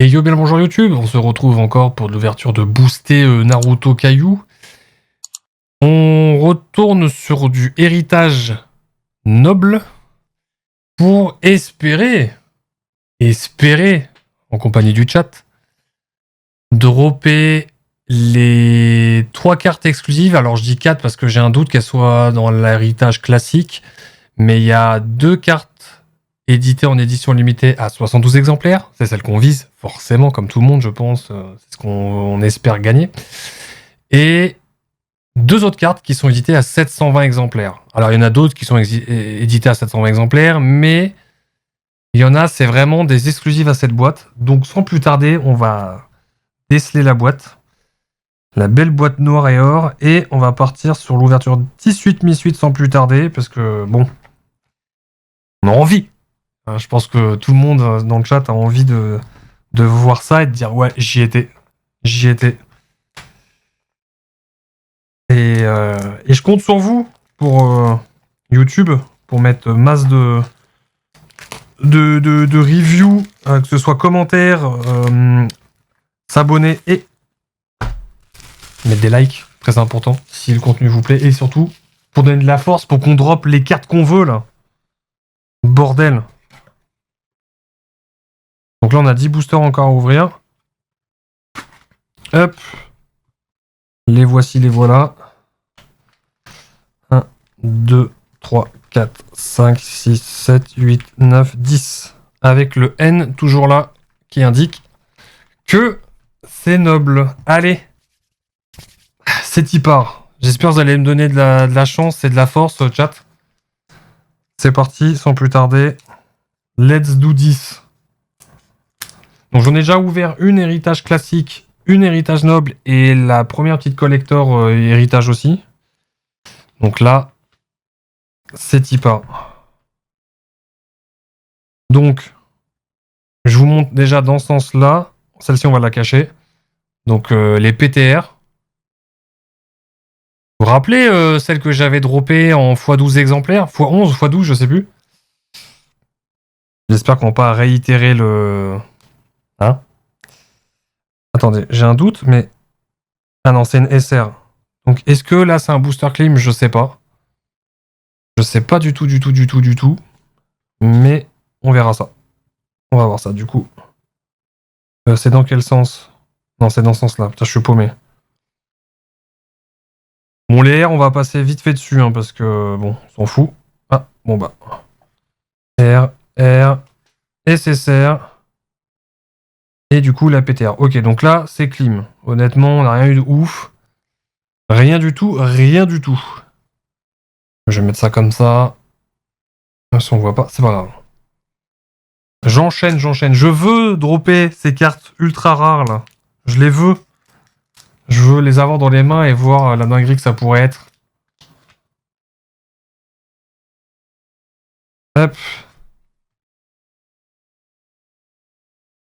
Et yo, bien le bonjour YouTube, on se retrouve encore pour l'ouverture de Booster Naruto Kaiju. On retourne sur du héritage noble pour espérer, en compagnie du chat, dropper les 3 cartes exclusives. Alors je dis 4 parce que j'ai un doute qu'elles soient dans l'héritage classique, mais il y a 2 cartes éditées en édition limitée à 72 exemplaires. C'est celle qu'on vise, forcément, comme tout le monde, je pense. C'est ce qu'on espère gagner. Et 2 autres cartes qui sont éditées à 720 exemplaires. Alors, il y en a d'autres qui sont éditées à 720 exemplaires, mais il y en a, c'est vraiment des exclusives à cette boîte. Donc, sans plus tarder, on va déceler la boîte. La belle boîte noire et or. Et on va partir sur l'ouverture 18 Mi suite sans plus tarder, parce que, bon, on a envie. Je pense que tout le monde dans le chat a envie de voir ça et de dire ouais, j'y étais. J'y étais. Et je compte sur vous pour YouTube, pour mettre masse de reviews, que ce soit commentaires, s'abonner et mettre des likes, très important, si le contenu vous plaît. Et surtout, pour donner de la force, pour qu'on drop les cartes qu'on veut, là. Bordel. Donc là, on a 10 boosters encore à ouvrir. Hop. Les voici, les voilà. 1, 2, 3, 4, 5, 6, 7, 8, 9, 10. Avec le N toujours là, qui indique que c'est noble. Allez. C'est y part. J'espère que vous allez me donner de la chance et de la force, chat. C'est parti, sans plus tarder. Let's do this. Donc j'en ai déjà ouvert une héritage classique, une héritage noble et la première petite collector héritage aussi. Donc là, c'est y part. Donc, je vous montre déjà dans ce sens-là. Celle-ci, on va la cacher. Donc les PTR. Vous vous rappelez celle que j'avais droppée en x12 exemplaires, x11, x12, je sais plus. J'espère qu'on va pas réitérer le... Hein? Attendez, j'ai un doute, mais... Ah non, c'est une SR. Donc, est-ce que là, c'est un booster claim? Je sais pas. Je sais pas du tout. Mais on verra ça. On va voir ça, du coup. C'est dans quel sens? Non, c'est dans ce sens-là. Putain, je suis paumé. Bon, les R, on va passer vite fait dessus, hein, parce que, bon, on s'en fout. Ah, bon bah. R, SSR... Et du coup, la PTR. Ok, donc là, c'est clean. Honnêtement, on n'a rien eu de ouf. Rien du tout. Je vais mettre ça comme ça. Si on voit pas, c'est pas grave. J'enchaîne. Je veux dropper ces cartes ultra rares, là. Je les veux. Je veux les avoir dans les mains et voir la dinguerie que ça pourrait être. Hop.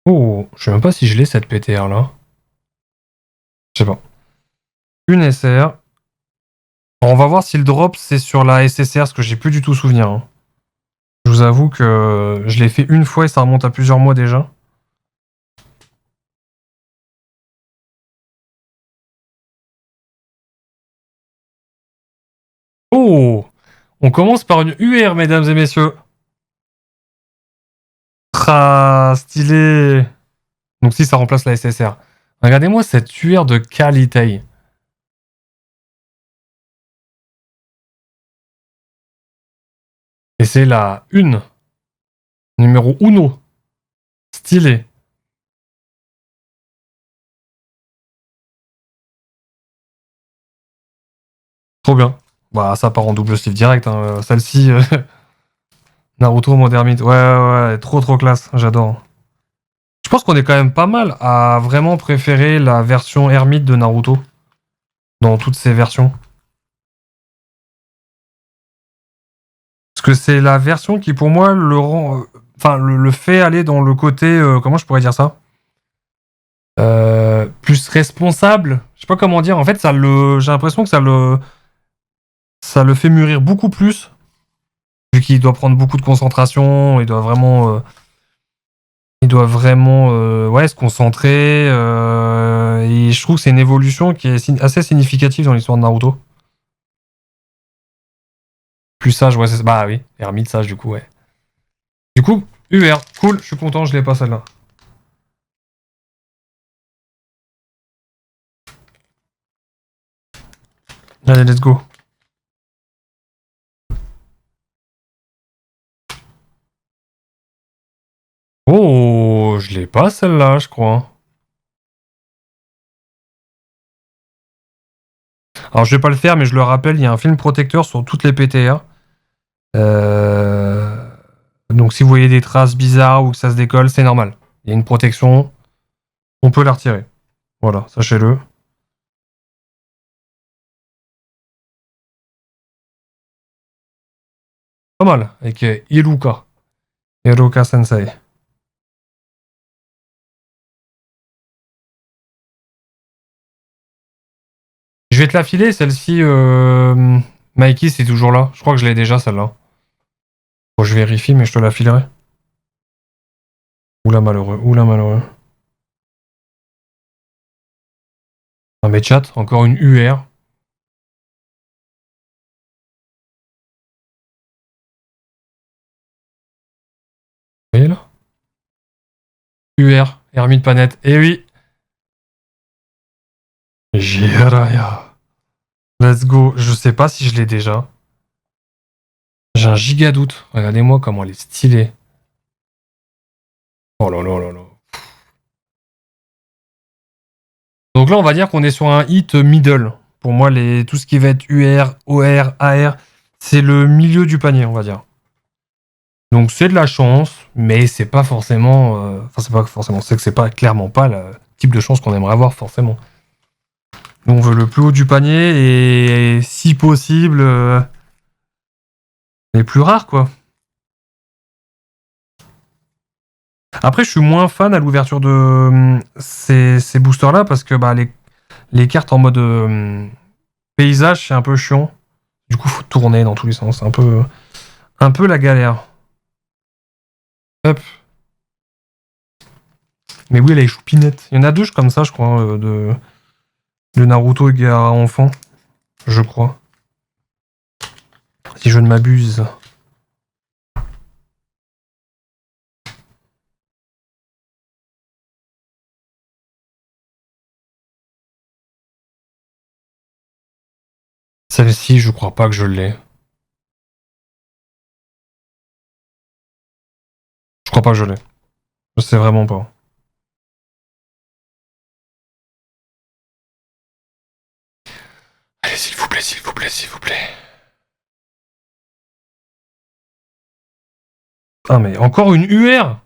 Oh, je sais même pas si je l'ai, cette PTR, là. Je sais pas. Une SR. On va voir si le drop, c'est sur la SSR, parce que j'ai plus du tout souvenir. Hein. Je vous avoue que je l'ai fait une fois et ça remonte à plusieurs mois déjà. Oh! On commence par une UR, mesdames et messieurs. Ah, stylé! Donc si, ça remplace la SSR. Regardez-moi cette UR de qualité. Et c'est la 1. Numéro 1. Stylé. Trop bien. Bah, ça part en double sleeve direct. Hein. Celle-ci, Naruto Modern Myth. Ouais, trop classe. J'adore. Je pense qu'on est quand même pas mal à vraiment préférer la version Hermite de Naruto. Dans toutes ses versions. Parce que c'est la version qui, pour moi, le rend... Enfin, le fait aller dans le côté... comment je pourrais dire ça plus responsable. Je sais pas comment dire. En fait, j'ai l'impression que ça le fait mûrir beaucoup plus. Vu qu'il doit prendre beaucoup de concentration. Il doit vraiment Il doit vraiment ouais, se concentrer. Et je trouve que c'est une évolution qui est assez significative dans l'histoire de Naruto. Plus sage, ouais, c'est... Bah oui, ermite sage, du coup, ouais. Du coup, UR, cool, je suis content, je l'ai pas celle-là. Allez, let's go. Oh, je l'ai pas celle-là, je crois. Alors, je vais pas le faire, mais je le rappelle, il y a un film protecteur sur toutes les PTR. Donc, si vous voyez des traces bizarres ou que ça se décolle, c'est normal. Il y a une protection, on peut la retirer. Voilà, sachez-le. Pas mal, avec Iruka. Iruka Sensei. Je vais te la filer, celle-ci. Mikey, c'est toujours là. Je crois que je l'ai déjà, celle-là. Bon, je vérifie, mais je te la filerai. Oula, malheureux. Oula, malheureux. Ah, mais chat, encore une UR. Vous voyez là? UR, Hermine Panette. Eh oui! Jiraya. Let's go. Je sais pas si je l'ai déjà. J'ai un giga doute. Regardez-moi comment elle est stylée. Oh là là là là. Donc là, on va dire qu'on est sur un hit middle. Pour moi, tout ce qui va être UR, OR, AR, c'est le milieu du panier, on va dire. Donc c'est de la chance, mais c'est pas forcément. Enfin, c'est pas forcément. C'est que c'est pas clairement pas le type de chance qu'on aimerait avoir forcément. Nous, on veut le plus haut du panier et si possible, les plus rares, quoi. Après, je suis moins fan à l'ouverture de ces boosters-là parce que bah, les cartes en mode paysage, c'est un peu chiant. Du coup, faut tourner dans tous les sens. C'est un peu la galère. Hop. Mais oui, elle est choupinette. Il y en a deux comme ça, je crois, de Naruto et Gaara enfant. Je crois. Si je ne m'abuse. Celle-ci, je crois pas que je l'ai. Je crois pas que je l'ai. Je sais vraiment pas. Allez, s'il vous plaît, s'il vous plaît, s'il vous plaît. Ah, mais encore une UR.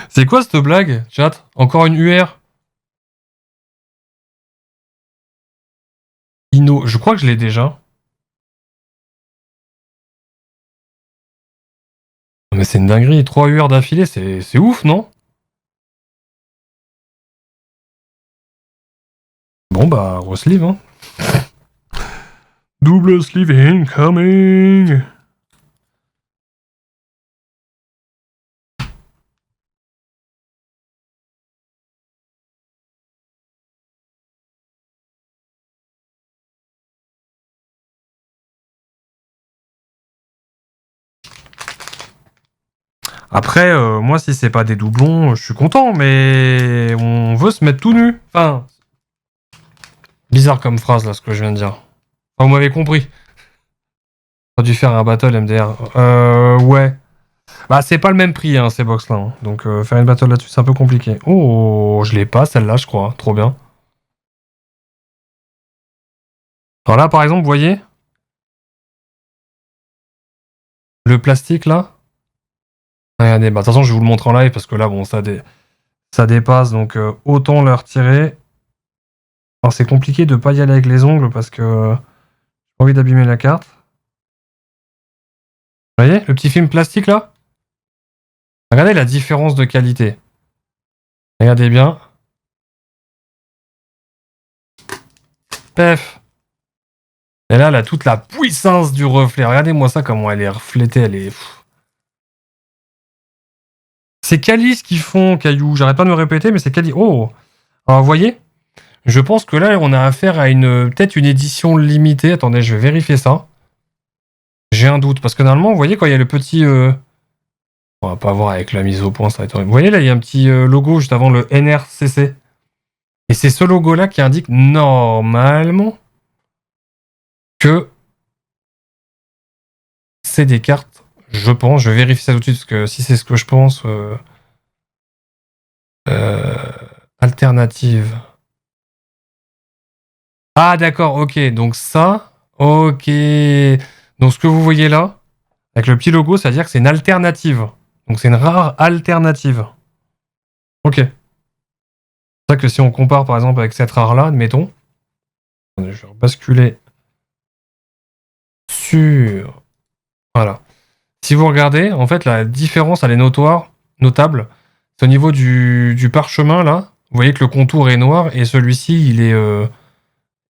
C'est quoi cette blague, chat? Encore une UR? Ino, je crois que je l'ai déjà. Mais c'est une dinguerie, 3 UR d'affilée, c'est ouf, non? Bon bah, re-sleeve, hein. Double sleeve incoming. Après, moi, si c'est pas des doublons, je suis content, mais on veut se mettre tout nu. Enfin, bizarre comme phrase, là, ce que je viens de dire. Enfin, vous m'avez compris. On a dû faire un battle MDR. Ouais. Bah, c'est pas le même prix, hein, ces box-là. Hein. Donc, faire une battle là-dessus, c'est un peu compliqué. Oh, je l'ai pas, celle-là, je crois. Trop bien. Alors là, par exemple, vous voyez le plastique, là. Regardez, bah, de toute façon, je vais vous le montrer en live, parce que là, bon, ça dépasse, donc autant le retirer. Alors, c'est compliqué de pas y aller avec les ongles, parce que j'ai pas envie d'abîmer la carte. Vous voyez, le petit film plastique, là. Regardez la différence de qualité. Regardez bien. Pef. Et là, elle a toute la puissance du reflet. Regardez-moi ça, comment elle est reflétée. Elle est... C'est Calis qui font Caillou. J'arrête pas de me répéter, mais c'est Calis. Oh. Alors, vous voyez, je pense que là, on a affaire à peut-être une édition limitée. Attendez, je vais vérifier ça. J'ai un doute, parce que normalement, vous voyez, quand il y a le petit... On va pas voir avec la mise au point, ça va être horrible. Vous voyez, là, il y a un petit logo juste avant le NRCC. Et c'est ce logo-là qui indique normalement que c'est des cartes, je pense. Je vais vérifier ça tout de suite, parce que si c'est ce que je pense... alternative. Ah, d'accord, ok. Donc ça, ok. Donc ce que vous voyez là, avec le petit logo, ça veut dire que c'est une alternative. Donc c'est une rare alternative. Ok. C'est ça que si on compare par exemple avec cette rare-là, admettons. Je vais basculer sur... Voilà. Si vous regardez, en fait, la différence, elle est notable. C'est au niveau du parchemin, là. Vous voyez que le contour est noir et celui-ci, il est...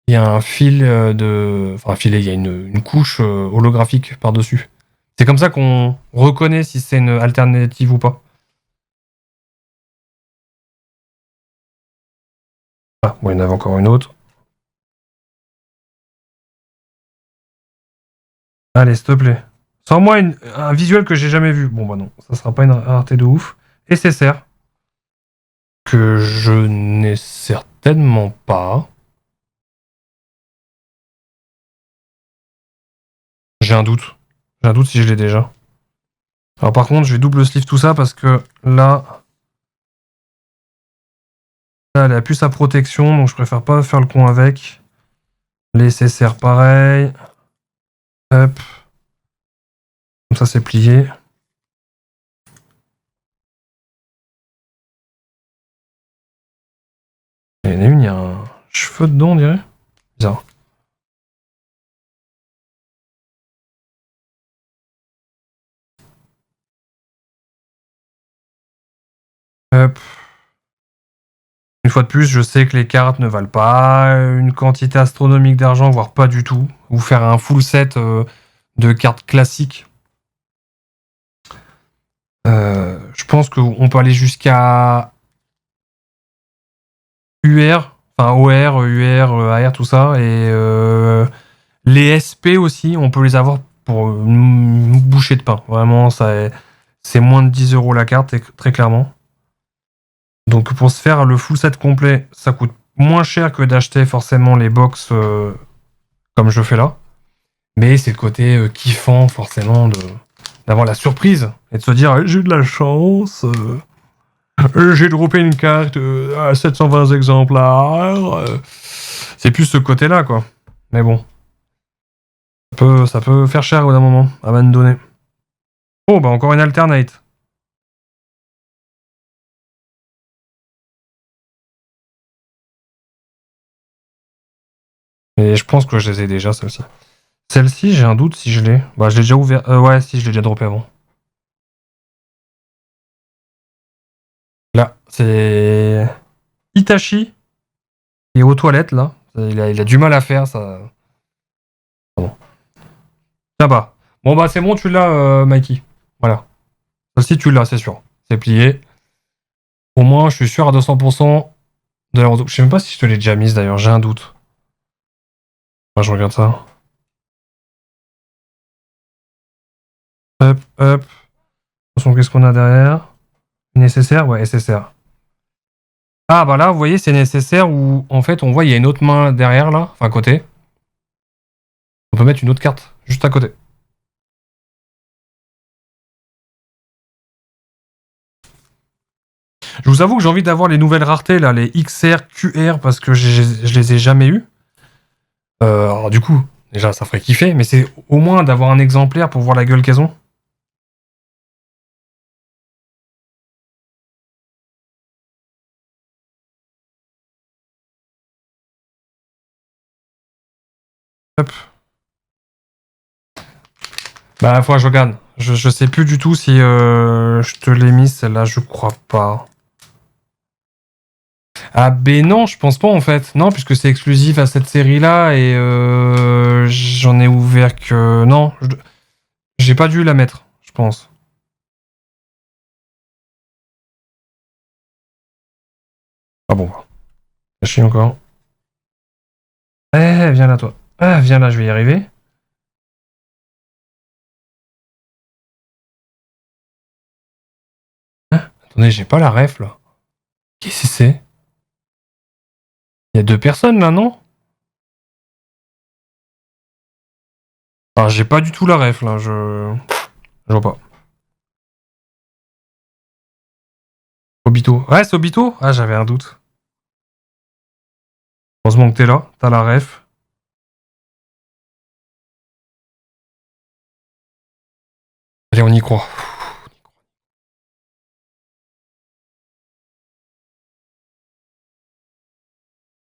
il y a un fil de... Enfin, un filet, il y a une couche holographique par-dessus. C'est comme ça qu'on reconnaît si c'est une alternative ou pas. Ah, bon, il y en avait encore une autre. Allez, s'il te plaît. Sors-moi un visuel que j'ai jamais vu. Bon, bah non, ça sera pas une rareté de ouf. Et SSR, que je n'ai certainement pas. J'ai un doute. J'ai un doute si je l'ai déjà. Alors par contre, je vais double sleeve tout ça parce que là, elle a plus sa protection, donc je préfère pas faire le con avec. Les SSR pareil. Hop. Comme ça, c'est plié. Il y en a une, il y a un cheveu dedans, on dirait. Bizarre. Hop. Une fois de plus, je sais que les cartes ne valent pas une quantité astronomique d'argent, voire pas du tout. Vous faire un full set de cartes classiques. Je pense qu'on peut aller jusqu'à UR, enfin OR, UR, AR, tout ça. Et les SP aussi, on peut les avoir pour une bouchée de pain. Vraiment, c'est moins de 10 € la carte, très clairement. Donc pour se faire le full set complet, ça coûte moins cher que d'acheter forcément les box comme je fais là. Mais c'est le côté kiffant forcément d'avoir la surprise et de se dire j'ai eu de la chance, j'ai droppé une carte à 720 exemplaires. C'est plus ce côté-là quoi. Mais bon, ça peut faire cher au bout d'un moment, à donner. Oh bah encore une alternate. Et je pense que je les ai déjà celle-ci. Celle-ci, j'ai un doute si je l'ai. Bah je l'ai déjà ouvert. Ouais, si je l'ai déjà droppé avant. Là, c'est Itachi. Il est aux toilettes là. Il a du mal à faire ça. Pardon. Tiens pas. Bon bah c'est bon, tu l'as, Mikey. Voilà. Celle-ci tu l'as, c'est sûr. C'est plié. Au moins, je suis sûr à 200% de la retour. Je sais même pas si je te l'ai déjà mise d'ailleurs, j'ai un doute. Moi je regarde ça. Hop, hop. Attention, qu'est-ce qu'on a derrière? Nécessaire? Ouais, SSR. Ah bah là, vous voyez, c'est nécessaire où en fait on voit il y a une autre main derrière là, enfin à côté. On peut mettre une autre carte juste à côté. Je vous avoue que j'ai envie d'avoir les nouvelles raretés là, les XR, QR, parce que je les ai jamais eues. Alors du coup, déjà ça ferait kiffer, mais c'est au moins d'avoir un exemplaire pour voir la gueule qu'elles ont. Hop. Bah faut que je regarde. Je sais plus du tout si je te l'ai mis celle-là, je crois pas. Ah ben non, je pense pas en fait. Non, puisque c'est exclusif à cette série-là et j'en ai ouvert que... Non, j'ai pas dû la mettre, je pense. Ah bon. Je chie encore. Eh, viens là, toi. Ah, viens là, je vais y arriver. Ah, attendez, j'ai pas la ref, là. Qu'est-ce que c'est? Il y a 2 personnes, là, non? Ah, j'ai pas du tout la ref, là, je vois pas. Obito. Ouais, c'est Obito? Ah, j'avais un doute. Heureusement que t'es là, t'as la ref. Allez, on y croit.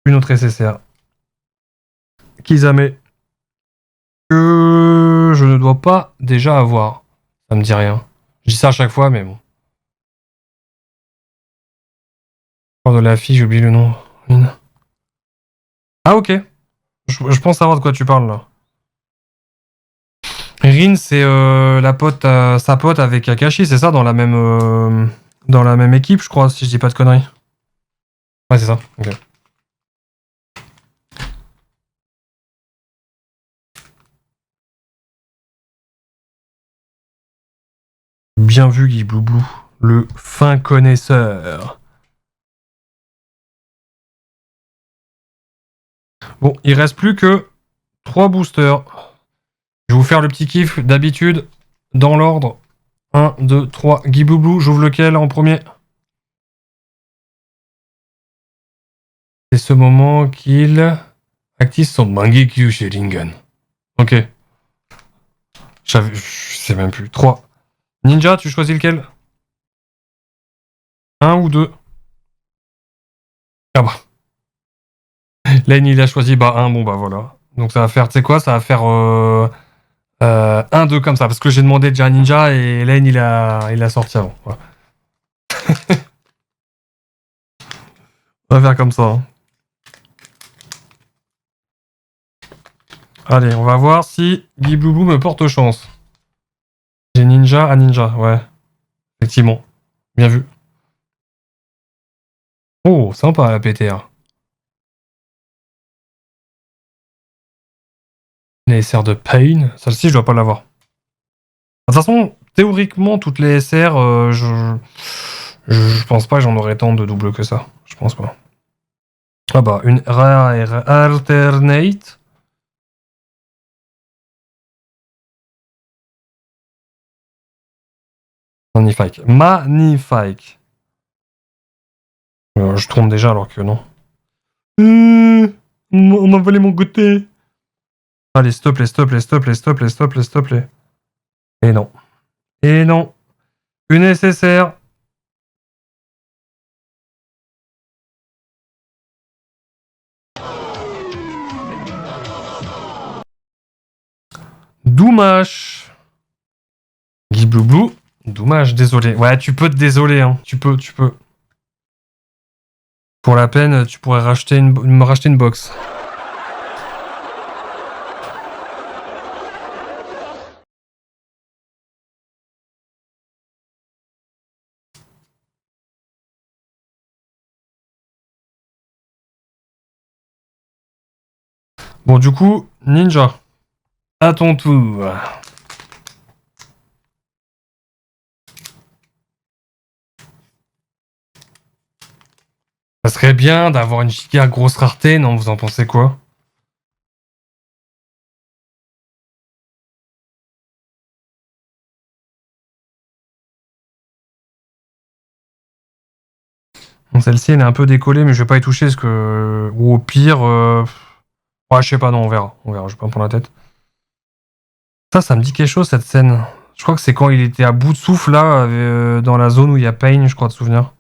Une autre SSR. Kizame. Que je ne dois pas déjà avoir. Ça me dit rien. Je dis ça à chaque fois, mais bon. De la fille, j'ai oublié le nom. Ah, ok. Je pense savoir de quoi tu parles, là. Rin, c'est la pote, sa pote avec Akashi, c'est ça, dans la même équipe, je crois, si je dis pas de conneries. Ouais, c'est ça. Ok. Bien vu, Guy Bloublou, le fin connaisseur. Bon, il reste plus que 3 boosters. Je vais vous faire le petit kiff d'habitude, dans l'ordre. 1, 2, 3. Guy Bloublou, j'ouvre lequel en premier? C'est ce moment qu'il active son Mangekyu Sharingan. Ok. Je sais même plus. 3. Ninja, tu choisis lequel? 1 ou 2? Ah bah. Lane, il a choisi 1, bon bah voilà. Donc ça va faire, tu sais quoi, ça va faire 1-2 comme ça, parce que j'ai demandé déjà à Ninja et Lane, il a sorti avant. Voilà. On va faire comme ça. Hein. Allez, on va voir si Guy Bloublou me porte chance. J'ai Ninja à Ninja, ouais. Effectivement. Bien vu. Oh, sympa la PTR. Les SR de Pain. Celle-ci, je dois pas l'avoir. De toute façon, théoriquement, toutes les SR, je pense pas que j'en aurais tant de doubles que ça. Je pense pas. Ah bah, une rare alternate. Magnifique. Magnifique. Je trompe déjà alors que non. On m'a volé mon goûter. Allez, s'il te plaît, s'il te plaît, s'il te plaît, s'il te plaît, s'il te plaît, s'il te plaît. Et non. Et non. Une SSR. Dommage. Guy Bloublou. Dommage, désolé. Ouais, tu peux te désoler, hein. Tu peux. Pour la peine, tu pourrais me racheter une box. Bon, du coup, Ninja. À ton tour. Ça serait bien d'avoir une giga grosse rareté, non? Vous en pensez quoi? Bon, celle-ci, elle est un peu décollée, mais je vais pas y toucher parce que. Ou au pire. Ouais, je sais pas, non, on verra. On verra, je vais pas me prendre la tête. Ça me dit quelque chose cette scène. Je crois que c'est quand il était à bout de souffle là, dans la zone où il y a Pain, je crois, de souvenir.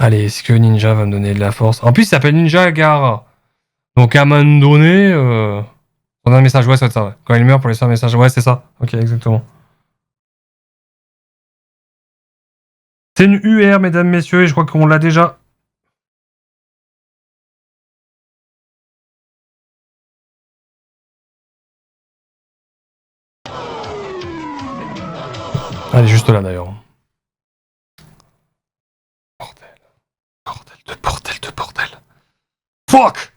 Allez, est-ce que Ninja va me donner de la force? En plus, il s'appelle Ninja Gaara. Donc à un moment donné, on a un message, ouais, c'est ça, ouais. Quand il meurt pour laisser un message, ouais, c'est ça. Ok, exactement. C'est une UR, mesdames, messieurs, et je crois qu'on l'a déjà. Elle est juste là d'ailleurs. Fuck!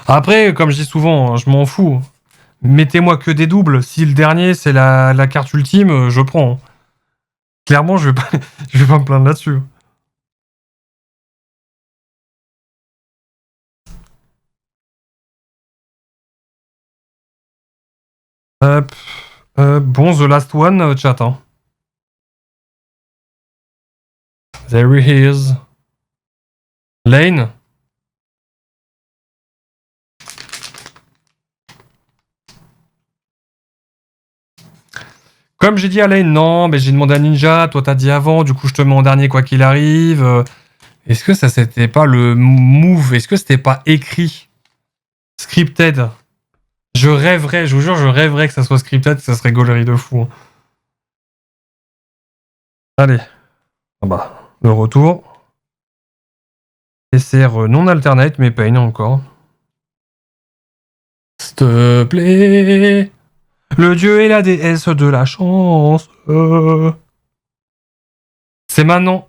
Après, comme je dis souvent, hein, je m'en fous. Mettez-moi que des doubles. Si le dernier, c'est la carte ultime, je prends. Clairement, je vais pas, je vais pas me plaindre là-dessus. Hop. Bon, The Last One, chat. Hein. There he is. Lane. Comme j'ai dit à Lane, non, mais j'ai demandé à Ninja, toi t'as dit avant, du coup je te mets en dernier quoi qu'il arrive. Est-ce que ça c'était pas le move? Est-ce que c'était pas écrit? Scripted? Je rêverais, je vous jure, je rêverais que ça soit scripted, ça serait gaulerie de fou. Hein. Allez. Ah bah, le retour. SR non alternate, mais Pain encore. S'il te plaît. Le dieu et la déesse de la chance. C'est maintenant.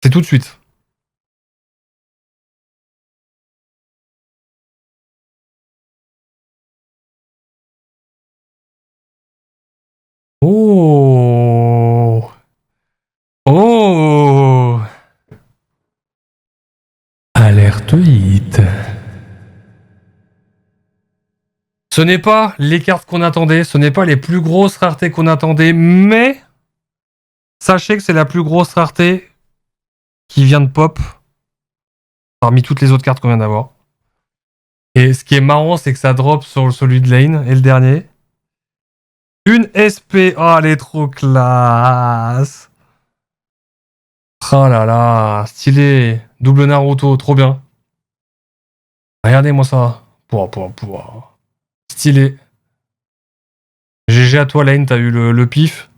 C'est tout de suite. Oh. Oh. Alerte hit. Ce n'est pas les cartes qu'on attendait, ce n'est pas les plus grosses raretés qu'on attendait, mais sachez que c'est la plus grosse rareté qui vient de pop parmi toutes les autres cartes qu'on vient d'avoir. Et ce qui est marrant, c'est que ça drop sur celui de Lane et le dernier. Une SP. Oh, elle est trop classe. Oh là là, stylé. Double Naruto, trop bien. Regardez-moi ça. Pouah. Stylé. GG à toi, Lane, t'as eu le pif.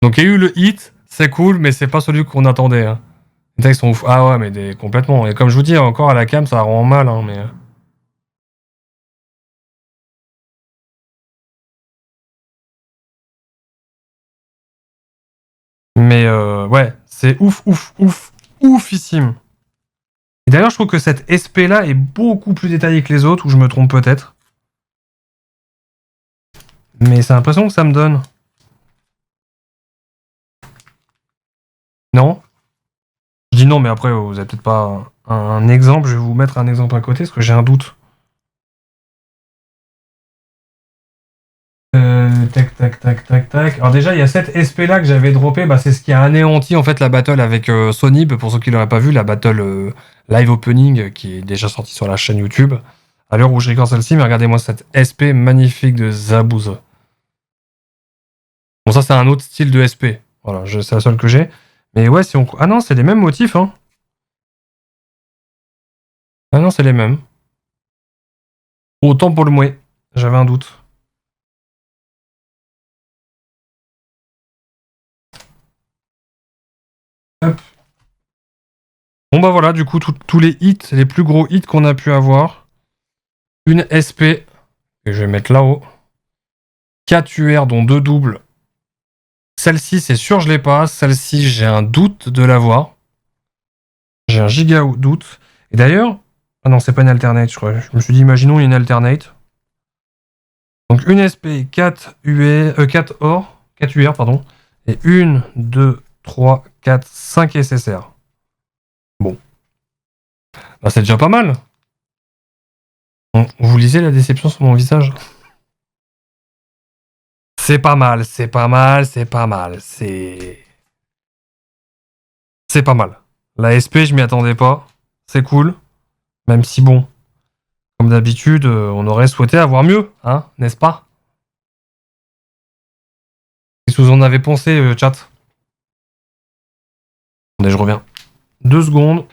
Donc il y a eu le hit, c'est cool, mais c'est pas celui qu'on attendait. Hein. Les textes sont ouf. Ah ouais, mais complètement. Et comme je vous dis, encore à la cam, ça rend mal. Hein, mais ouais, c'est oufissime. Et d'ailleurs, je trouve que cette SP là est beaucoup plus détaillée que les autres, ou je me trompe peut-être. Mais c'est l'impression que ça me donne. Non? Je dis non, mais après, vous avez peut-être pas un exemple. Je vais vous mettre un exemple à côté, parce que j'ai un doute. Tac. Alors déjà, il y a cette SP là que j'avais droppé. Bah, c'est ce qui a anéanti en fait la battle avec Sonib. Pour ceux qui l'auraient pas vu, la battle live opening qui est déjà sortie sur la chaîne YouTube. À l'heure où je regarde celle-ci, mais regardez-moi cette SP magnifique de Zabuz. Bon, ça c'est un autre style de SP. Voilà, c'est la seule que j'ai. Mais ouais, si on... Ah non, c'est les mêmes motifs, hein. Ah non, c'est les mêmes. Autant pour le mouet. J'avais un doute. Hop. Bon bah voilà, du coup, tous les hits, les plus gros hits qu'on a pu avoir. Une SP, que je vais mettre là-haut. 4 UR, dont 2 doubles. Celle-ci, c'est sûr, je l'ai pas. Celle-ci, j'ai un doute de l'avoir. J'ai un giga doute. Et d'ailleurs... Ah non, c'est pas une alternate, je crois. Je me suis dit, imaginons une alternate. Donc une SP, 4 UR, 4 or, 4 UR, pardon. Et 1, 2, 3, 4, 5 SSR. Bon. Bah, c'est déjà pas mal. Vous lisez la déception sur mon visage? C'est pas mal. C'est pas mal. La SP, je m'y attendais pas. C'est cool. Même si bon, comme d'habitude, on aurait souhaité avoir mieux, hein, n'est-ce pas? Qu'est-ce que vous en avez pensé, chat? Attendez, je reviens. 2 secondes.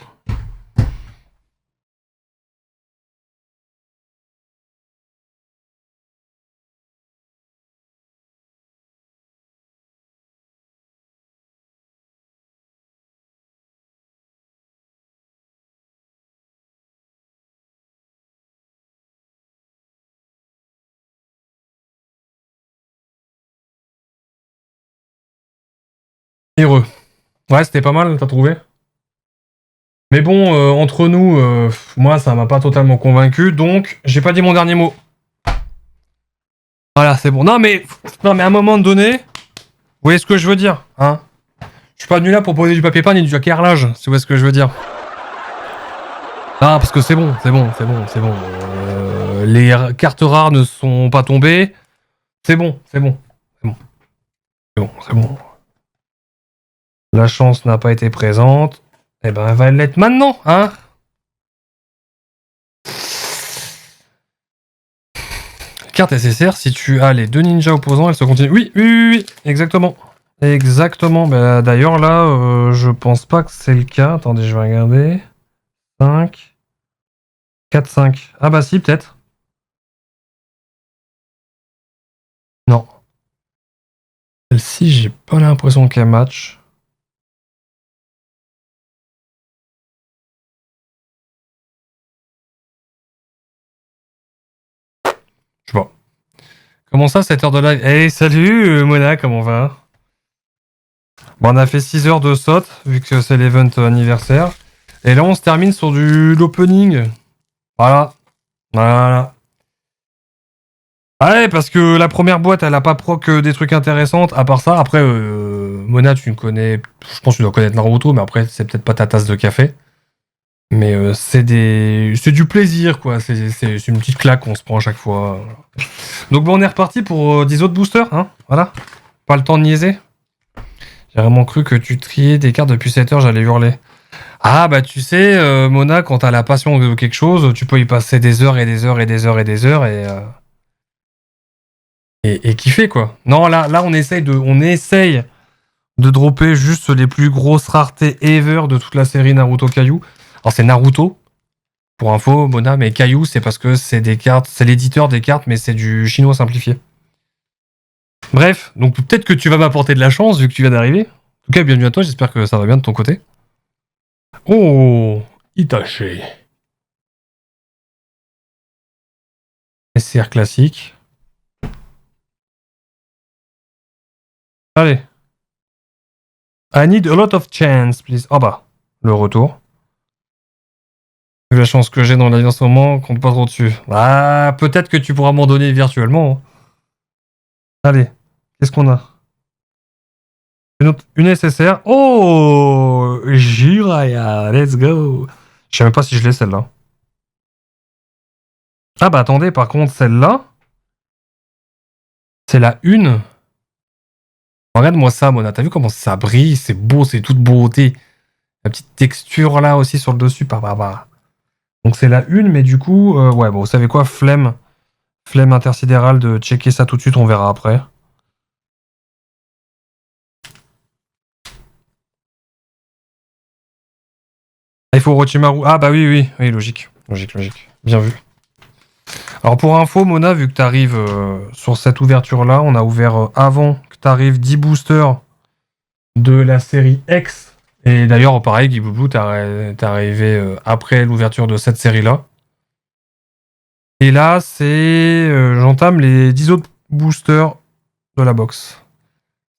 Heureux. Ouais, c'était pas mal, t'as trouvé? Mais bon, entre nous, moi, ça m'a pas totalement convaincu, donc j'ai pas dit mon dernier mot. Voilà, c'est bon. Non, mais à un moment donné, vous voyez ce que je veux dire, hein? Je suis pas venu là pour poser du papier peint ni du carrelage, si vous voyez ce que je veux dire. Ah, parce que c'est bon. Les cartes rares ne sont pas tombées. C'est bon. La chance n'a pas été présente. Eh ben, elle va l'être maintenant, hein? Carte SSR, si tu as les deux ninjas opposants, elle se continue. Oui, exactement. Bah, d'ailleurs, là, je pense pas que c'est le cas. Attendez, je vais regarder. 5. 4, 5. Ah bah si, peut-être. Non. Celle-ci, j'ai pas l'impression qu'elle match. Je sais pas. Comment ça, 7 heures de live? Hey, salut Mona, comment va? Bon, on a fait 6 heures de saute, vu que c'est l'event anniversaire. Et là, on se termine sur l'opening. Voilà. Ouais, parce que la première boîte, elle a pas proc des trucs intéressants. À part ça, après, Mona, tu me connais. Je pense que tu dois connaître Naruto, mais après, c'est peut-être pas ta tasse de café. Mais c'est du plaisir, quoi. C'est une petite claque qu'on se prend à chaque fois. Donc, bon, on est reparti pour 10 autres boosters, hein. Voilà. Pas le temps de niaiser. J'ai vraiment cru que tu triais des cartes depuis 7 heures, j'allais hurler. Ah, bah, tu sais, Mona, quand t'as la passion de quelque chose, tu peux y passer des heures et des heures et des heures et des heures et kiffer, quoi. Non, là, on essaye de dropper juste les plus grosses raretés ever de toute la série Naruto Kaiju. Alors, c'est Naruto, pour info, Mona, mais Kaiju, c'est parce que c'est des cartes, c'est l'éditeur des cartes, mais c'est du chinois simplifié. Bref, donc peut-être que tu vas m'apporter de la chance vu que tu viens d'arriver. En tout cas, bienvenue à toi, j'espère que ça va bien de ton côté. Oh, Itachi. SCR classique. Allez. I need a lot of chance, please. Ah bah, le retour. La chance que j'ai dans la vie en ce moment, compte pas trop dessus. Ah, peut-être que tu pourras m'en donner virtuellement. Hein. Allez, qu'est-ce qu'on a? Une SSR. Oh, Jiraya, let's go. Je sais même pas si je l'ai celle-là. Ah bah attendez, par contre, celle-là, c'est la une. Regarde-moi ça, Mona. T'as vu comment ça brille? C'est beau, c'est toute beauté. La petite texture là aussi sur le dessus. Bah. Donc c'est la une, mais du coup, ouais, bon, vous savez quoi? Flemme intersidérale de checker ça tout de suite, on verra après. Il faut Orochimaru. Ah bah oui, logique. Bien vu. Alors pour info, Mona, vu que tu arrives sur cette ouverture-là, on a ouvert avant que tu arrives 10 boosters de la série X. Et d'ailleurs, pareil, Guy Boublou, t'es arrivé après l'ouverture de cette série-là. Et là, j'entame les 10 autres boosters de la box.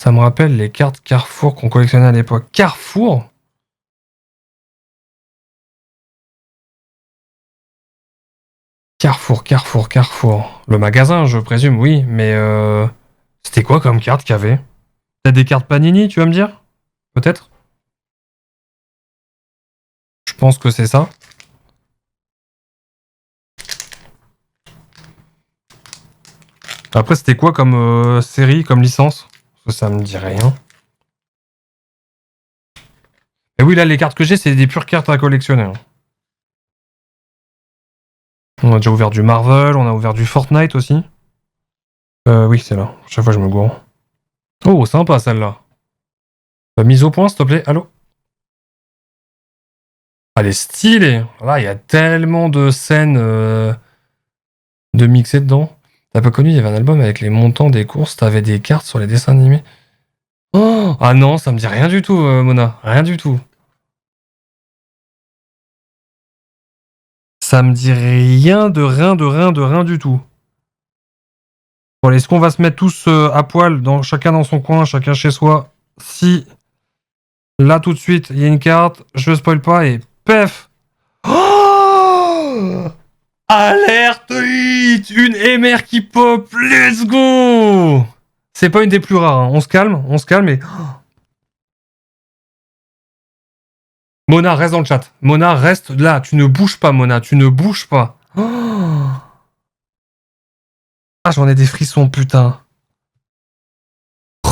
Ça me rappelle les cartes Carrefour qu'on collectionnait à l'époque. Carrefour? Carrefour. Le magasin, je présume, oui, mais c'était quoi comme carte qu'il y avait? T'as des cartes Panini, tu vas me dire? Peut-être? Je pense que c'est ça. Après, c'était quoi comme série, comme licence? Parce que ça me dit rien. Et oui, là, les cartes que j'ai, c'est des pures cartes à collectionner. Hein. On a déjà ouvert du Marvel, on a ouvert du Fortnite aussi. Oui, c'est là. Chaque fois, je me gourre. Oh, sympa celle-là. Mise au point, s'il te plaît. Allô? Elle est stylée. Là, il y a tellement de scènes de mixer dedans. T'as pas connu, il y avait un album avec les montants des courses, t'avais des cartes sur les dessins animés. Oh ah non, ça me dit rien du tout, Mona. Rien du tout. Ça me dit rien du tout. Bon, allez, est-ce qu'on va se mettre tous à poil, chacun dans son coin, chacun chez soi? Si Là, tout de suite, il y a une carte, je spoil pas et pef. Oh, alerte hit, une MR qui pop, let's go. C'est pas une des plus rares, hein. On se calme et... Mona, reste dans le chat. Mona, reste là, tu ne bouges pas, Mona, tu ne bouges pas. Oh. Ah, j'en ai des frissons, putain.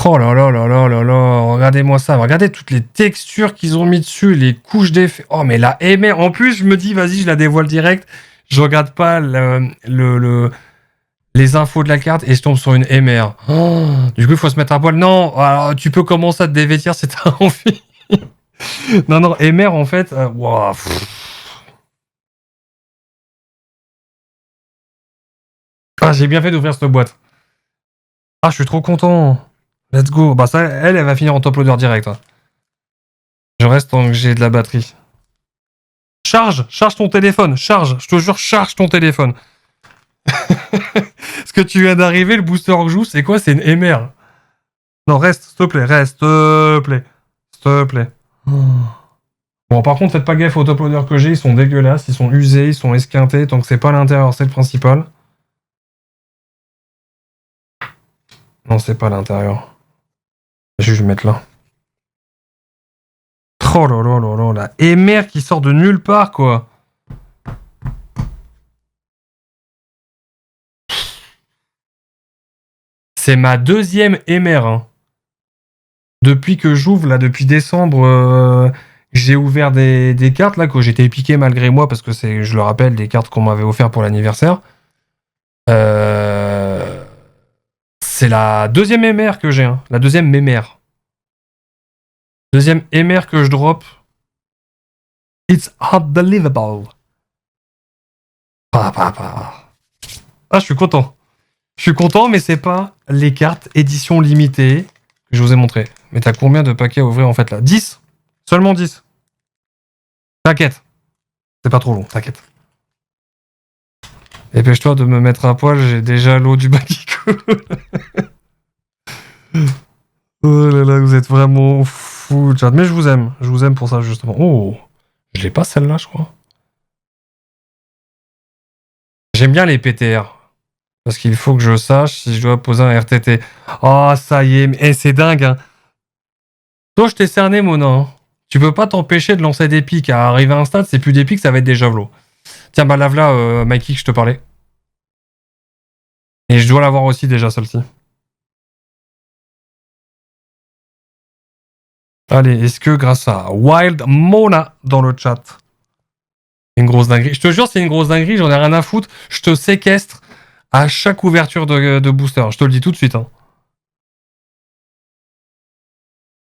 Oh là là là là là là, regardez-moi ça, regardez toutes les textures qu'ils ont mis dessus, les couches d'effets. Oh mais la MR, en plus je me dis vas-y je la dévoile direct, je regarde pas les infos de la carte et je tombe sur une MR. Oh, du coup il faut se mettre à poil. Non, alors, tu peux commencer à te dévêtir si t'as envie. Non non, MR en fait, wow, ah j'ai bien fait d'ouvrir cette boîte. Ah je suis trop content. Let's go. Bah ça, elle va finir en top loader direct. Hein. Je reste tant que j'ai de la batterie. Charge ton téléphone, charge, je te jure, charge ton téléphone. Ce que tu viens d'arriver, le booster que joue, c'est quoi? C'est une MR. Non, reste, s'il te plaît, reste, s'il te plaît. S'il te plaît. Bon, par contre, faites pas gaffe aux top loaders que j'ai, ils sont dégueulasses, ils sont usés, ils sont esquintés, tant que c'est pas à l'intérieur, c'est le principal. Non, c'est pas à l'intérieur. Je vais mettre là. Oh là là là là, la MR qui sort de nulle part, quoi. C'est ma deuxième MR, hein. Depuis que j'ouvre, là, depuis décembre, j'ai ouvert des cartes, là, que j'étais piqué malgré moi, parce que c'est, je le rappelle, des cartes qu'on m'avait offert pour l'anniversaire. C'est la deuxième MR que j'ai, hein. La deuxième MR. Deuxième MR que je drop. It's unbelievable. Ah, je suis content. Je suis content, mais c'est pas les cartes édition limitée que je vous ai montré. Mais t'as combien de paquets à ouvrir en fait là? 10. Seulement 10. T'inquiète. C'est pas trop long, t'inquiète. Dépêche-toi de me mettre à poil, j'ai déjà l'eau du bas qui coule. Oh là là, vous êtes vraiment fous, chat. Mais je vous aime pour ça justement. Oh, je l'ai pas celle-là, je crois. J'aime bien les PTR. Parce qu'il faut que je sache si je dois poser un RTT. Oh, ça y est, mais c'est dingue, hein. Toi, je t'ai cerné, Mona. Hein. Tu peux pas t'empêcher de lancer des pics. À arriver à un stade, c'est plus des pics, ça va être des javelots. Tiens, bah lave là, Mikey, que je te parlais. Et je dois l'avoir aussi déjà, celle-ci. Allez, est-ce que grâce à Wild Mona dans le chat, une grosse dinguerie. Je te jure, c'est une grosse dinguerie, j'en ai rien à foutre. Je te séquestre à chaque ouverture de booster. Je te le dis tout de suite. Hein.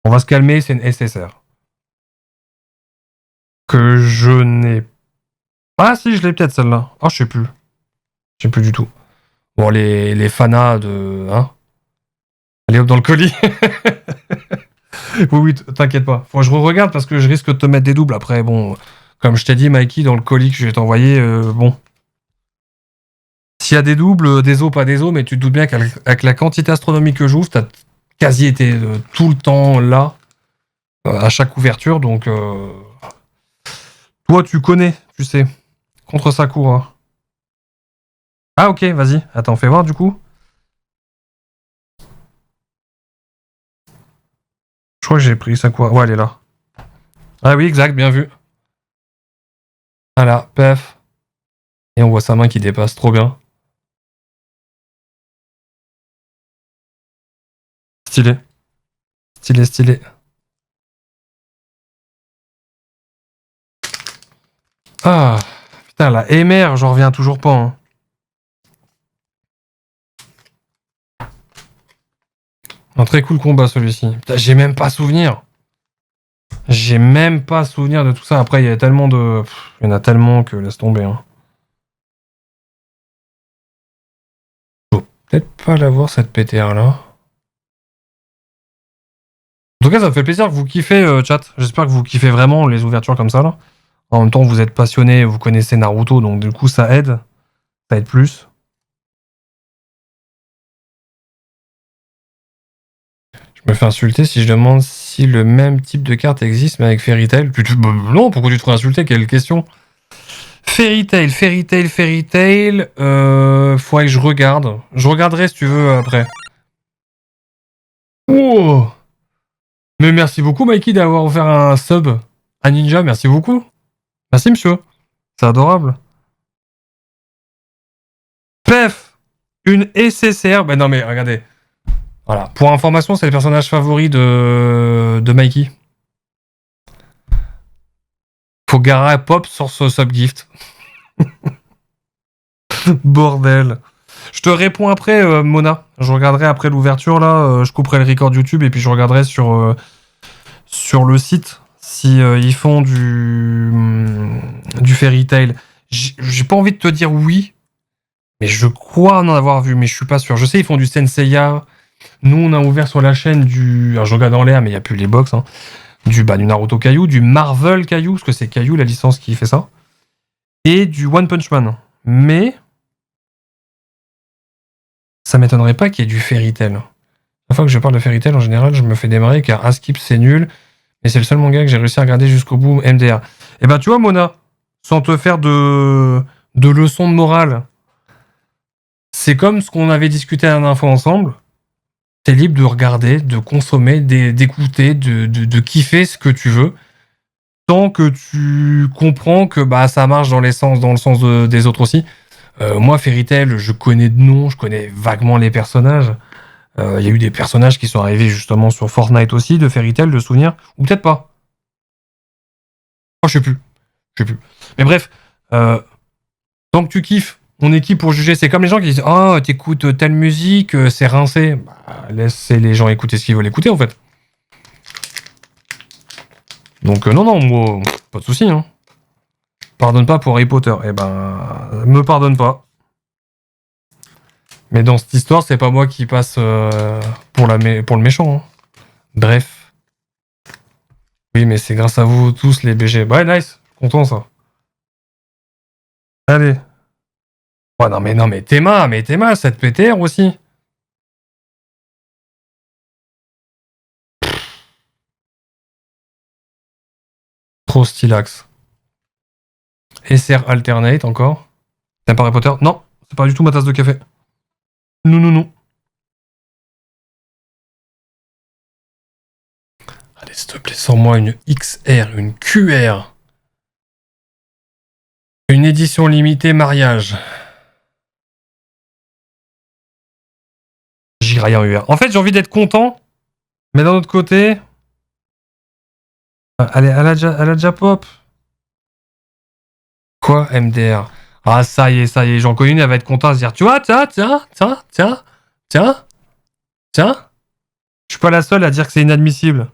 On va se calmer, c'est une SSR. Que je n'ai... Ah si, je l'ai peut-être celle-là. Ah, je sais plus. Je sais plus du tout. Bon, les fanas de... Hein. Allez hop dans le colis. Oui, t'inquiète pas. Faut que je regarde parce que je risque de te mettre des doubles. Après, bon, comme je t'ai dit, Mikey, dans le colis que je vais t'envoyer, bon. S'il y a des doubles, des os, pas des os, mais tu te doutes bien qu'avec la quantité astronomique que j'ouvre, t'as quasi été tout le temps là, à chaque ouverture, donc... Toi, tu connais, tu sais. Contre Sakura. Ah, ok, vas-y. Attends, fais voir, du coup. Je crois que j'ai pris Sakura. Ouais, elle est là. Ah oui, exact, bien vu. Voilà, pef. Et on voit sa main qui dépasse, trop bien. Stylé. Stylé, stylé. Ah, putain, la MR, j'en reviens toujours pas. Hein. Un très cool combat, celui-ci. Putain, j'ai même pas souvenir. J'ai même pas souvenir de tout ça. Après, il y a tellement de... Il y en a tellement que laisse tomber. Hein. Faut peut-être pas l'avoir, cette PTR-là. En tout cas, ça me fait plaisir que vous kiffez, chat. J'espère que vous kiffez vraiment les ouvertures comme ça, là. En même temps, vous êtes passionné, vous connaissez Naruto, donc du coup, ça aide. Ça aide plus. Je me fais insulter si je demande si le même type de carte existe, mais avec Fairy Tail. Non, pourquoi tu te ferais insulter? Quelle question? Fairy Tail. Faudrait que je regarde. Je regarderai si tu veux après. Oh! Mais merci beaucoup, Mikey, d'avoir offert un sub à Ninja. Merci beaucoup. Merci, monsieur. C'est adorable. Pef! Une SSR. Ben non, mais regardez. Voilà. Pour information, c'est le personnage favori de Mikey. Faut Gara Pop sur ce subgift. Bordel. Je te réponds après, Mona. Je regarderai après l'ouverture, là. Je couperai le record YouTube et puis je regarderai sur le site si ils font du Fairy Tail. J'ai pas envie de te dire oui, mais je crois en avoir vu, mais je suis pas sûr. Je sais, ils font du Senseiya. Nous, on a ouvert sur la chaîne du... Alors, je regarde en l'air, mais il n'y a plus les box. Hein. Du Naruto Caillou, du Marvel Caillou, parce que c'est Caillou, la licence qui fait ça. Et du One Punch Man. Mais... ça m'étonnerait pas qu'il y ait du Fairy Tail. La fois que je parle de Fairy Tail, en général, je me fais démarrer car Askip, c'est nul. Mais c'est le seul manga que j'ai réussi à regarder jusqu'au bout, MDR. Et ben, tu vois, Mona, sans te faire de leçons de morale, c'est comme ce qu'on avait discuté la dernière fois ensemble. T'es libre de regarder, de consommer, d'écouter, de kiffer ce que tu veux, tant que tu comprends que bah ça marche dans le sens des autres aussi. Moi, Fairy Tail, je connais de nom, je connais vaguement les personnages. Il y a eu des personnages qui sont arrivés justement sur Fortnite aussi, de Fairy Tail, de souvenirs, ou peut-être pas. Oh, je sais plus. Mais bref, tant que tu kiffes, on est qui pour juger? C'est comme les gens qui disent oh, t'écoutes telle musique, c'est rincé. Bah, laissez les gens écouter ce qu'ils veulent écouter en fait. Donc non, moi, pas de soucis. Hein. Pardonne pas pour Harry Potter. Eh ben, me pardonne pas. Mais dans cette histoire, c'est pas moi qui passe pour le méchant. Hein. Bref. Oui, mais c'est grâce à vous tous les BG. Ouais, nice. Content ça. Allez. Ouais, non, mais Théma, cette PTR aussi. Trop stylax. SR Alternate encore. T'aimes pas Harry Potter? Non, c'est pas du tout ma tasse de café. Non. Allez, s'il te plaît, sors-moi une XR, une QR. Une édition limitée mariage. J'irai rien UR. En fait, j'ai envie d'être content, mais d'un autre côté... Elle a déjà pop. Quoi, MDR? Ah, ça y est, j'en connais une, elle va être contente, à se dire, tu vois, tiens. Je suis pas la seule à dire que c'est inadmissible.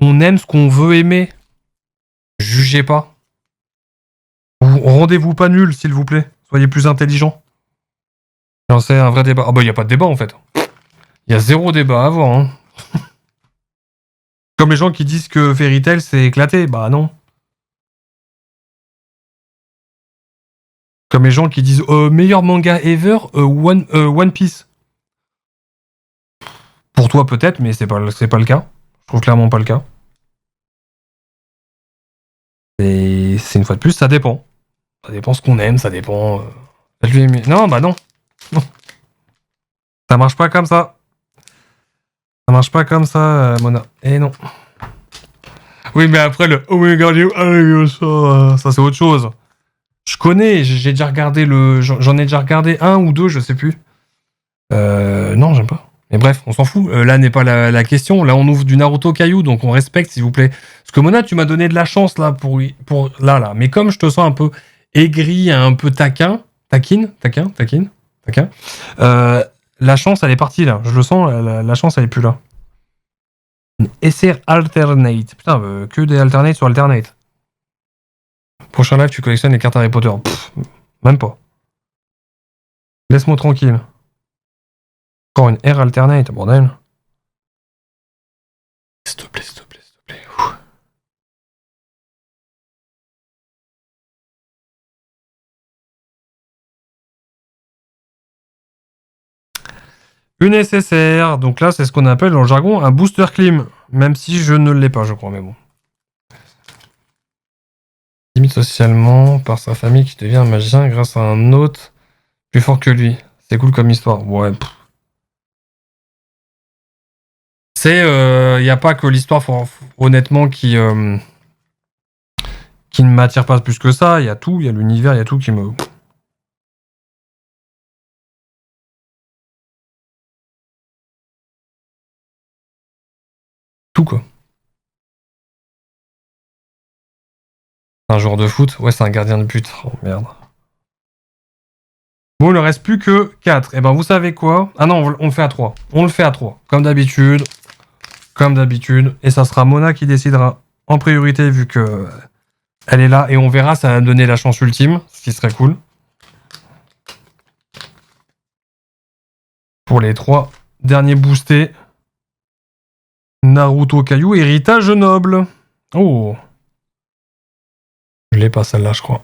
On aime ce qu'on veut aimer. Jugez pas. Rendez-vous pas nul, s'il vous plaît. Soyez plus intelligent. J'en sais, un vrai débat. Ah bah, y a pas de débat, en fait. Y a zéro débat à avoir, hein. Comme les gens qui disent que Fairy Tail, c'est éclaté. Bah non. Comme les gens qui disent meilleur manga ever, One Piece. Pour toi, peut-être, mais c'est pas le cas. Je trouve clairement pas le cas. Et c'est une fois de plus, ça dépend. Ça dépend ce qu'on aime, ça dépend. Non, bah non. Ça marche pas comme ça. Ça marche pas comme ça, Mona. Eh non. Oui, mais après le oh my god, ça c'est autre chose. Je connais, j'ai déjà regardé j'en ai déjà regardé un ou deux, je sais plus. Non, j'aime pas. Mais bref, on s'en fout. Là n'est pas la question. Là, on ouvre du Naruto Caillou, donc on respecte, s'il vous plaît. Parce que Mona, tu m'as donné de la chance là pour là. Mais comme je te sens un peu aigri, un peu taquin, la chance, elle est partie là. Je le sens, la chance, elle est plus là. SR Alternate. Putain, que des Alternate sur Alternate. Prochain live, tu collectionnes les cartes Harry Potter. Pff, même pas. Laisse-moi tranquille. Encore une R Alternate, bordel. S'il te plaît. Une SSR, donc là, c'est ce qu'on appelle dans le jargon un booster clim. Même si je ne l'ai pas, je crois, mais bon. Limite socialement par sa famille qui devient un magicien grâce à un autre plus fort que lui. C'est cool comme histoire. Ouais. C'est, y a pas que l'histoire, honnêtement, qui ne m'attire pas plus que ça. Il y a tout, il y a l'univers, il y a tout qui me. Tout quoi. Un joueur de foot, ouais, c'est un gardien de but. Oh merde. Bon, il ne reste plus que 4. Et ben, vous savez quoi? Ah non, on le fait à 3. On le fait à 3. Comme d'habitude. Comme d'habitude. Et ça sera Mona qui décidera en priorité vu que elle est là. Et on verra, ça va donner la chance ultime. Ce qui serait cool. Pour les 3 derniers boostés. Naruto Caillou, héritage noble. Oh. Je l'ai pas celle-là, je crois.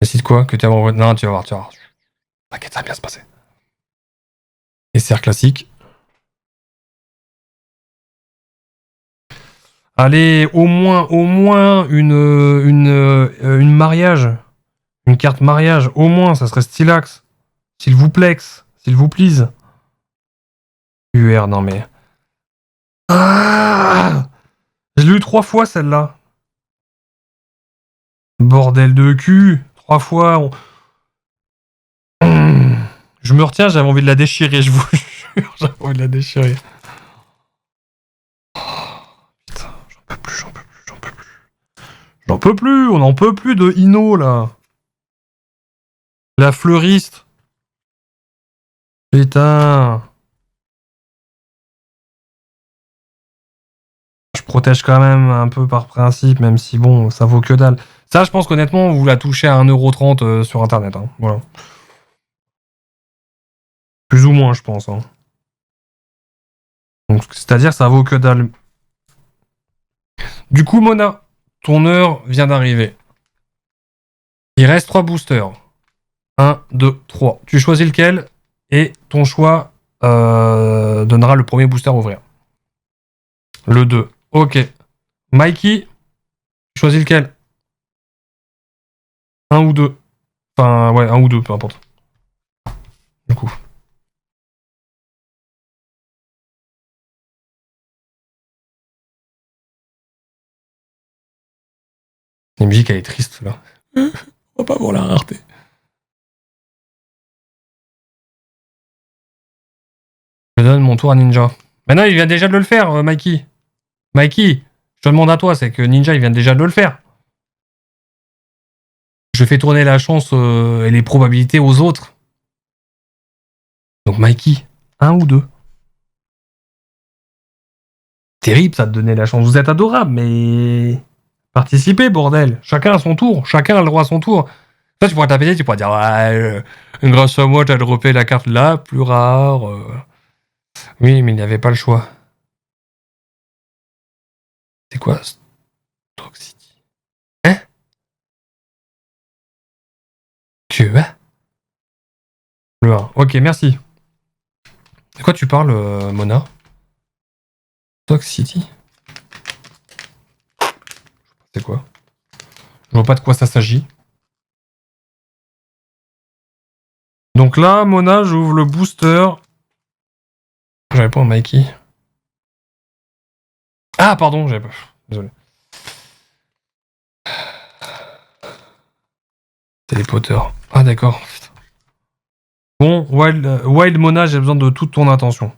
Décide quoi? Que tu vas envoyer. Non, tu vas voir, tu vas voir. T'inquiète, ça va bien se passer. Et serre classique. Allez, au moins une mariage. Une carte mariage. Au moins, ça serait stylax. S'il vous plaît. S'il vous plaise. UR, non mais. Ah, je l'ai eu 3 fois celle-là. Bordel de cul. 3 fois. Je me retiens, j'avais envie de la déchirer, je vous jure. J'avais envie de la déchirer. Putain, j'en peux plus, j'en peux plus, j'en peux plus. J'en peux plus, on n'en peut plus de Ino là. La fleuriste. Putain. Je protège quand même un peu par principe, même si bon, ça vaut que dalle. Ça, je pense qu'honnêtement, vous la touchez à 1,30€ sur internet. Hein. Voilà. Plus ou moins, je pense. Hein. Donc, c'est-à-dire, ça vaut que dalle. Du coup, Mona, ton heure vient d'arriver. Il reste 3 boosters. 1, 2, 3. Tu choisis lequel et ton choix donnera le premier booster à ouvrir. Le 2. Ok. Mikey, tu choisis lequel? 1 ou 2. Enfin, ouais, 1 ou 2, peu importe. Du coup. La musique, elle est triste, là. On va pas voir la rareté. Je donne mon tour à Ninja. Mais non, il vient déjà de le faire, Mikey. Mikey, je te demande à toi, c'est que Ninja, il vient déjà de le faire. Je fais tourner la chance et les probabilités aux autres. Donc, Mikey, 1 ou 2. Terrible, ça, de donner la chance. Vous êtes adorable, mais. Participez, bordel. Chacun à son tour. Chacun a le droit à son tour. Ça, tu pourrais taper, tu pourrais dire, ouais, grâce à moi, t'as droppé la carte la plus rare. Oui, mais il n'y avait pas le choix. C'est quoi Stock City? Hein? Que Le 1. Ok, merci. De quoi tu parles, Mona? Stock City? C'est quoi? Je vois pas de quoi ça s'agit. Donc là, Mona, j'ouvre le booster. J'avais pas un Mikey. Ah, pardon, j'avais pas. Désolé. Télépoteur. Ah, d'accord. Bon, Wild Mona, j'ai besoin de toute ton attention.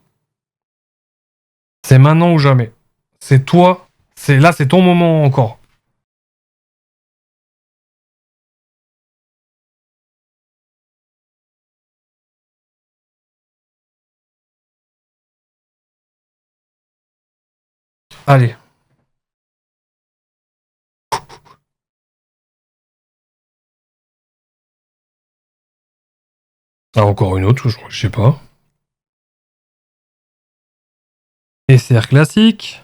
C'est maintenant ou jamais. C'est toi. Là, c'est ton moment encore. Allez. Ah, encore une autre, je sais pas. SR classique.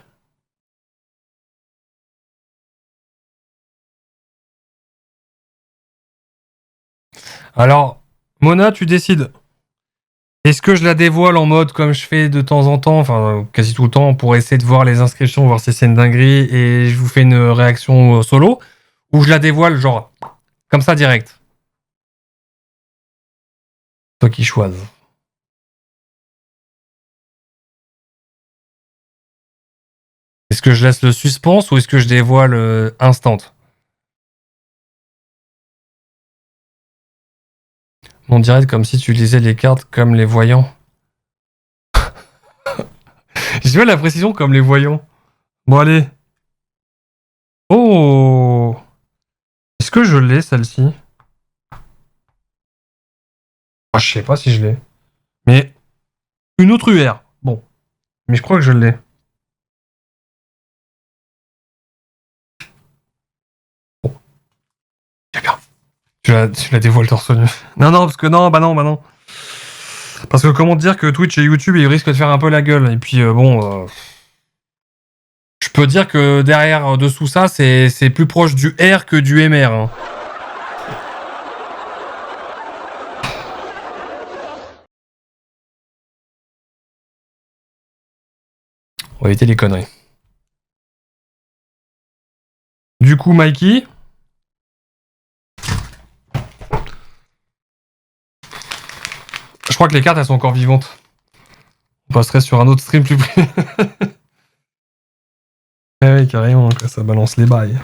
Alors, Mona, tu décides. Est-ce que je la dévoile en mode comme je fais de temps en temps, enfin quasi tout le temps, pour essayer de voir les inscriptions, voir si c'est une dinguerie, et je vous fais une réaction solo, ou je la dévoile genre comme ça direct? Toi qui choisis. Est-ce que je laisse le suspense ou est-ce que je dévoile instant? On dirait comme si tu lisais les cartes comme les voyants. Je veux la précision comme les voyants. Bon allez. Oh. Est-ce que je l'ai celle-ci? Ah, je sais pas si je l'ai. Mais une autre UR. Bon. Mais je crois que je l'ai. Bon. C'est bien. Tu la dévoiles torse nu. Non, non, parce que non, bah non, bah non. Parce que comment dire que Twitch et YouTube, ils risquent de faire un peu la gueule. Et puis bon... je peux dire que derrière, dessous ça, c'est plus proche du R que du MR. Hein. On va éviter les conneries. Du coup, Mikey... Je crois que les cartes, elles sont encore vivantes. On passerait sur un autre stream plus près. Ouais, carrément, quoi, ça balance les bails.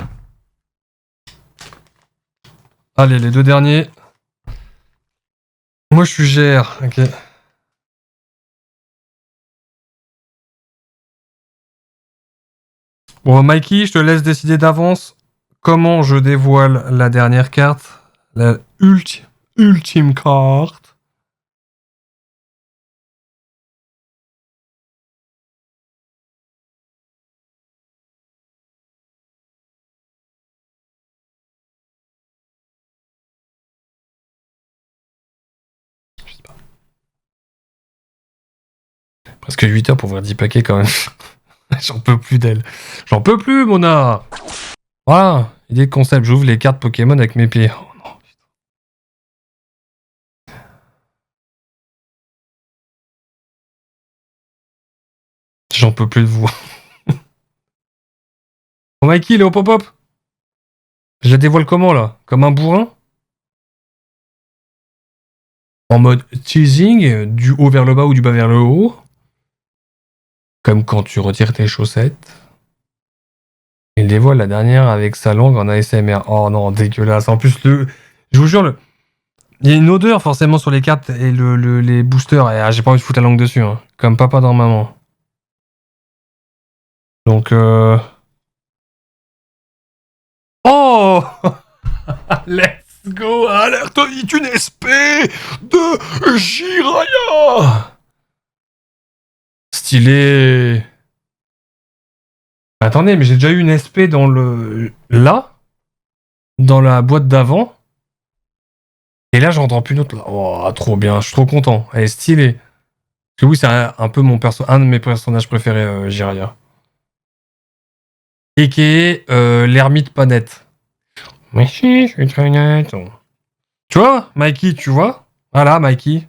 Allez, les deux derniers. Moi, je suis GR, ok. Bon, Mikey, je te laisse décider d'avance comment je dévoile la dernière carte. La ultime carte. Je sais pas. Presque 8 heures pour ouvrir 10 paquets quand même. J'en peux plus d'elle. J'en peux plus, Mona. Voilà, idée de concept. J'ouvre les cartes Pokémon avec mes pieds. Oh non. J'en peux plus de vous. Oh, Mikey, il est au pop-up. Je la dévoile comment, là? Comme un bourrin? En mode teasing, du haut vers le bas ou du bas vers le haut? Comme quand tu retires tes chaussettes. Il dévoile la dernière avec sa langue en ASMR. Oh non, dégueulasse. En plus, je vous jure, il y a une odeur forcément sur les cartes et les boosters. Et j'ai pas envie de foutre la langue dessus. Hein. Comme papa dans maman. Donc, Oh let's go. Alerte une SP de Jiraya. Stylé. Attendez, mais j'ai déjà eu une SP dans le... Là, dans la boîte d'avant. Et là, j'entends plus d'autre. Oh, trop bien, je suis trop content. Elle est stylée. Parce que oui, c'est un peu un de mes personnages préférés, Jiraya. Et qui est l'ermite pas net. Mais si, je suis très net. Tu vois, Mikey, tu vois? Voilà, Mikey.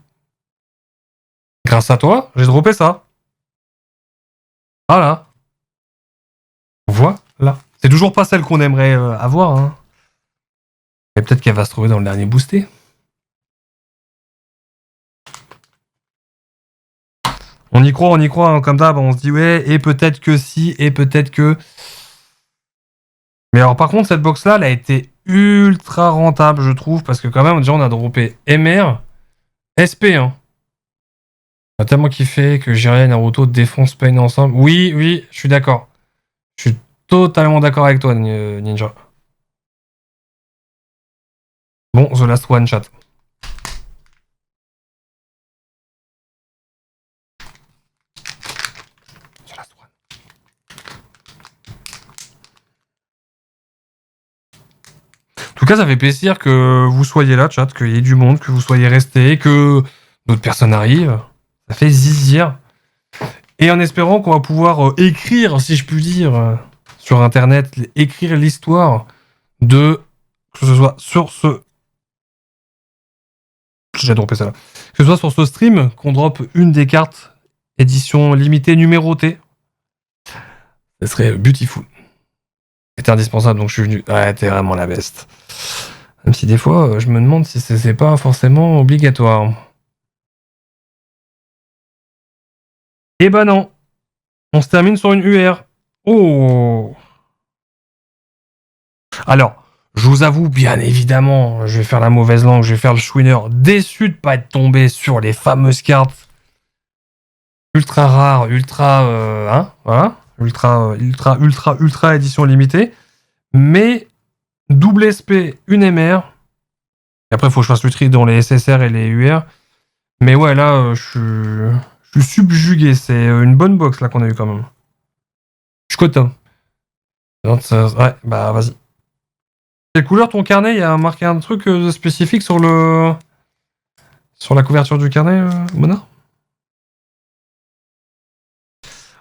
Grâce à toi, j'ai droppé ça. Voilà. Voilà. C'est toujours pas celle qu'on aimerait avoir. Hein. Mais peut-être qu'elle va se trouver dans le dernier boosté. On y croit, hein, comme d'hab, on se dit ouais, et peut-être que si, et peut-être que... Mais alors par contre, cette box-là, elle a été ultra rentable, je trouve, parce que quand même, déjà, on a droppé MR, SP, hein. On a tellement kiffé que Jiraiya et Naruto défoncent Pain ensemble. Oui, oui, je suis d'accord. Je suis totalement d'accord avec toi, Ninja. Bon, The Last One, chat. The Last One. En tout cas, ça fait plaisir que vous soyez là, chat, qu'il y ait du monde, que vous soyez restés, que d'autres personnes arrivent. Ça fait zizir. Et en espérant qu'on va pouvoir écrire, si je puis dire, sur Internet, écrire l'histoire de... Que ce soit sur J'ai droppé ça là. Que ce soit sur ce stream, qu'on drop une des cartes édition limitée numérotée. Ce serait beautiful. C'était indispensable, donc je suis venu. Ouais, t'es vraiment la best. Même si des fois, je me demande si c'est pas forcément obligatoire. Eh ben non. On se termine sur une UR. Oh. Alors, je vous avoue, bien évidemment, je vais faire la mauvaise langue, je vais faire le chouineur, déçu de pas être tombé sur les fameuses cartes ultra rares, ultra, voilà, ultra édition limitée, mais double SP, une MR. Et après, il faut que je fasse le tri dans les SSR et les UR. Mais ouais, là, je suis subjugué. C'est une bonne box là qu'on a eu quand même. Je suis content. Ouais, bah vas-y. Quelle couleur ton carnet? Il y a marqué un truc spécifique sur la couverture du carnet, Mona?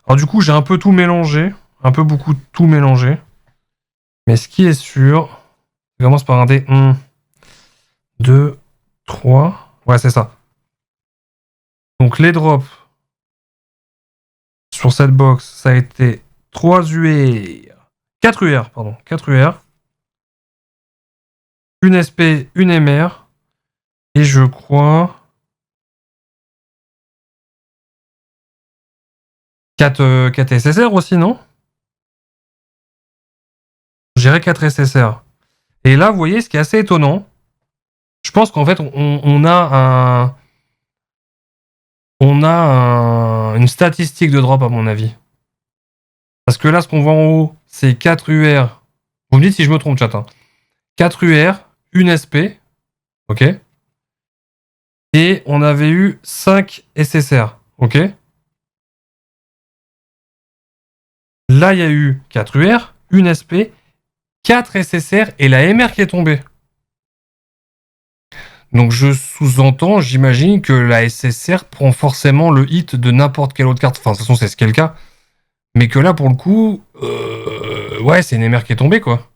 Alors du coup, j'ai un peu tout mélangé. Un peu beaucoup tout mélangé. Mais ce qui est sûr, ça commence par un D. 1, 2, 3. Ouais, c'est ça. Donc les drops sur cette box, ça a été 3 UR. 4 UR, pardon. 4 UR. Une SP, une MR. Et je crois 4 SSR aussi, non? J'irais 4 SSR. Et là, vous voyez, ce qui est assez étonnant, je pense qu'en fait, on a une statistique de drop, à mon avis. Parce que là, ce qu'on voit en haut, c'est 4 UR. Vous me dites si je me trompe, chat. 4 UR, une SP. Ok. Et on avait eu 5 SSR. Ok. Là, il y a eu 4 UR, une SP, 4 SSR et la MR qui est tombée. Donc je sous-entends, j'imagine que la SSR prend forcément le hit de n'importe quelle autre carte. Enfin, de toute façon, c'est ce qui est le cas. Mais que là, pour le coup, ouais, c'est une MR qui est tombée, quoi.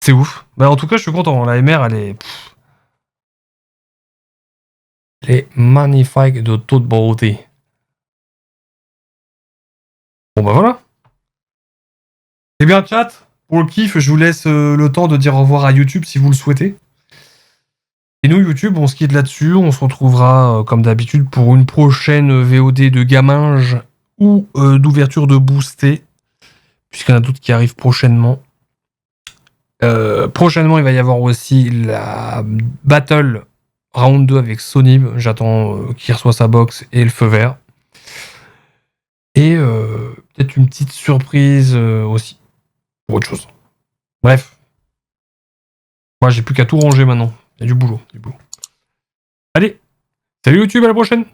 C'est ouf. Bah, en tout cas, je suis content. La MR, elle est magnifique de toute beauté. Bon, bah voilà. Eh bien, chat, pour le kiff, je vous laisse le temps de dire au revoir à YouTube si vous le souhaitez. Et nous, YouTube, on se quitte là-dessus. On se retrouvera, comme d'habitude, pour une prochaine VOD de gaminge ou d'ouverture de boosté, puisqu'il y en a d'autres qui arrivent prochainement. Prochainement, il va y avoir aussi la Battle Round 2 avec Sonib. J'attends qu'il reçoit sa box et le feu vert. Et peut-être une petite surprise aussi, pour autre chose. Bref. Moi, j'ai plus qu'à tout ranger maintenant. Il y a du boulot. Allez, salut YouTube, à la prochaine!